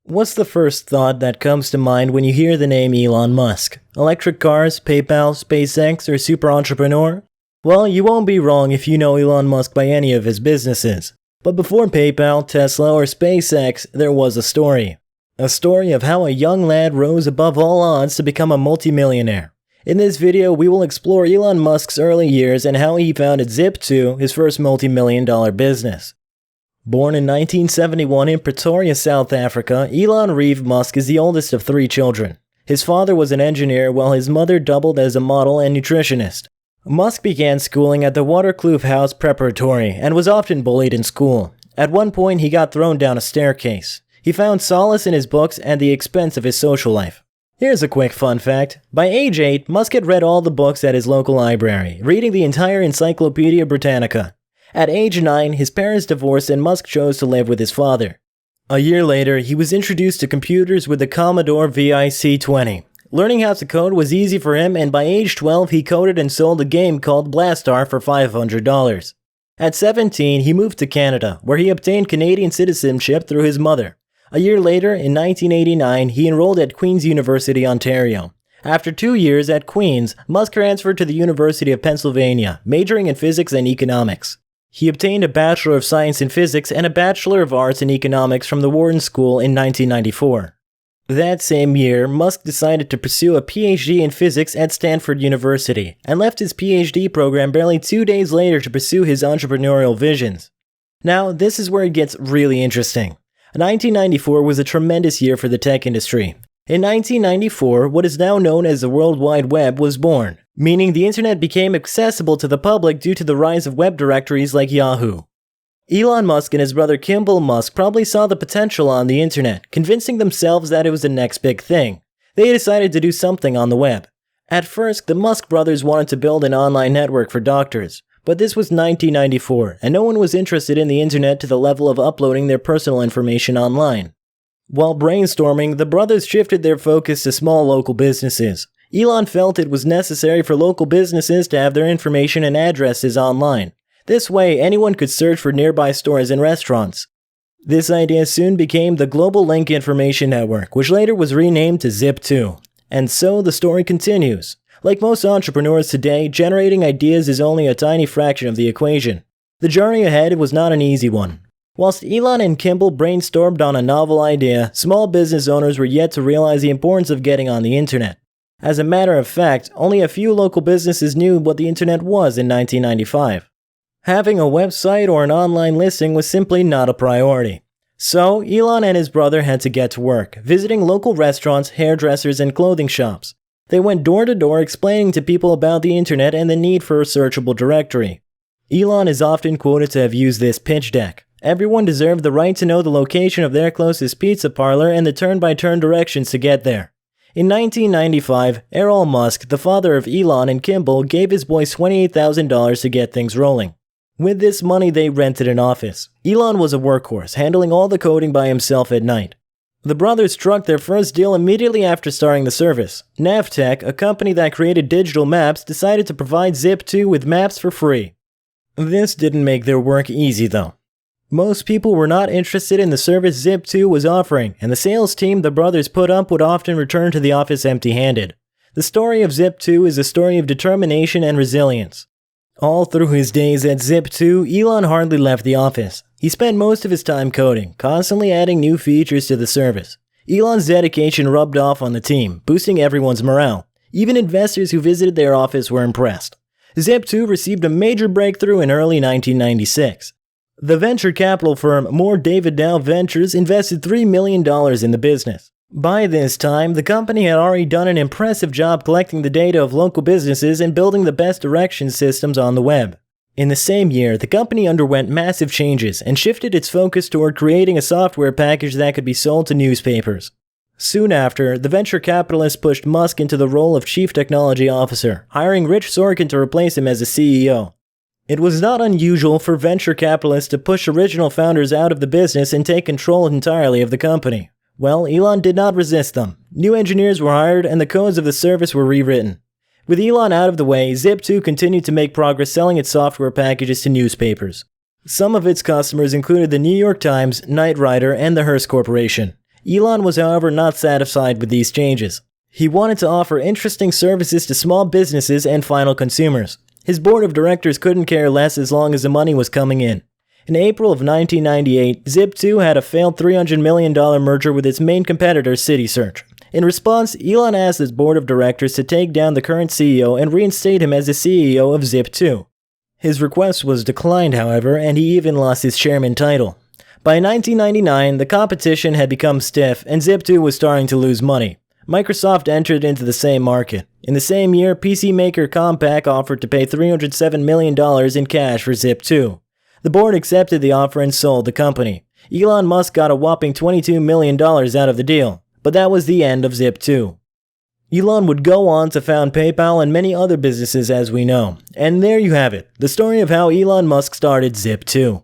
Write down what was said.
What's the first thought that comes to mind when you hear the name Elon Musk? Electric cars, PayPal, SpaceX, or super entrepreneur? Well, you won't be wrong if you know Elon Musk by any of his businesses. But before PayPal, Tesla, or SpaceX, there was a story. A story of how a young lad rose above all odds to become a multimillionaire. In this video, we will explore Elon Musk's early years and how he founded Zip2, his first multi-million-dollar business. Born in 1971 in Pretoria, South Africa, Elon Reeve Musk is the oldest of 3 children. His father was an engineer while his mother doubled as a model and nutritionist. Musk began schooling at the Waterkloof House Preparatory and was often bullied in school. At one point, he got thrown down a staircase. He found solace in his books at the expense of his social life. Here's a quick fun fact. By age 8, Musk had read all the books at his local library, reading the entire Encyclopedia Britannica. At age 9, his parents divorced and Musk chose to live with his father. A year later, he was introduced to computers with the Commodore VIC-20. Learning how to code was easy for him, and by age 12, he coded and sold a game called BLASTAR for $500. At 17, he moved to Canada, where he obtained Canadian citizenship through his mother. A year later, in 1989, he enrolled at Queen's University, Ontario. After 2 years at Queen's, Musk transferred to the University of Pennsylvania, majoring in physics and economics. He obtained a Bachelor of Science in Physics and a Bachelor of Arts in Economics from the Wharton School in 1994. That same year, Musk decided to pursue a PhD in physics at Stanford University and left his PhD program barely 2 days later to pursue his entrepreneurial visions. Now, this is where it gets really interesting. 1994 was a tremendous year for the tech industry. In 1994, what is now known as the World Wide Web was born, meaning the internet became accessible to the public due to the rise of web directories like Yahoo. Elon Musk and his brother Kimball Musk probably saw the potential on the internet, convincing themselves that it was the next big thing. They decided to do something on the web. At first, the Musk brothers wanted to build an online network for doctors, but this was 1994, and no one was interested in the internet to the level of uploading their personal information online. While brainstorming, the brothers shifted their focus to small local businesses. Elon felt it was necessary for local businesses to have their information and addresses online. This way, anyone could search for nearby stores and restaurants. This idea soon became the Global Link Information Network, which later was renamed to Zip2. And so the story continues. Like most entrepreneurs today, generating ideas is only a tiny fraction of the equation. The journey ahead was not an easy one. Whilst Elon and Kimball brainstormed on a novel idea, small business owners were yet to realize the importance of getting on the internet. As a matter of fact, only a few local businesses knew what the internet was in 1995. Having a website or an online listing was simply not a priority. So, Elon and his brother had to get to work, visiting local restaurants, hairdressers, and clothing shops. They went door to door explaining to people about the internet and the need for a searchable directory. Elon is often quoted to have used this pitch deck. Everyone deserved the right to know the location of their closest pizza parlor and the turn-by-turn directions to get there. In 1995, ERROL Musk, the father of Elon and Kimball, gave his boys $28,000 to get things rolling. With this money, they rented an office. Elon was a workhorse, handling all the coding by himself at night. The brothers struck their first deal immediately after starting the service. Navtech, a company that created digital maps, decided to provide Zip2 with maps for free. This didn't make their work easy though. Most people were not interested in the service Zip2 was offering, and the sales team the brothers put up would often return to the office empty-handed. The story of Zip2 is a story of determination and resilience. All through his days at Zip2, Elon hardly left the office. He spent most of his time coding, constantly adding new features to the service. Elon's dedication rubbed off on the team, boosting everyone's morale. Even investors who visited their office were impressed. Zip2 received a major breakthrough in early 1996. The venture capital firm Moore David Dow Ventures invested $3 million in the business. By this time, the company had already done an impressive job collecting the data of local businesses and building the best direction systems on the web. In the same year, the company underwent massive changes and shifted its focus toward creating a software package that could be sold to newspapers. Soon after, the venture capitalist pushed Musk into the role of Chief Technology Officer, hiring Rich Sorkin to replace him as the CEO. It was not unusual for venture capitalists to push original founders out of the business and take control entirely of the company. Well, Elon did not resist them. New engineers were hired and the codes of the service were rewritten. With Elon out of the way, Zip2 continued to make progress selling its software packages to newspapers. Some of its customers included the New York Times, Knight Ridder, and the Hearst Corporation. Elon was, however, not satisfied with these changes. He wanted to offer interesting services to small businesses and final consumers. His board of directors couldn't care less as long as the money was coming in. In April of 1998, Zip2 had a failed $300 million merger with its main competitor, CitySearch. In response, Elon asked his board of directors to take down the current CEO and reinstate him as the CEO of Zip2. His request was declined, however, and he even lost his chairman title. By 1999, the competition had become stiff, and Zip2 was starting to lose money. Microsoft entered into the same market. In the same year, PC maker Compaq offered to pay $307 million in cash for Zip2. The board accepted the offer and sold the company. Elon Musk got a whopping $22 million out of the deal, but that was the end of Zip2. Elon would go on to found PayPal and many other businesses as we know. And there you have it, the story of how Elon Musk started Zip2.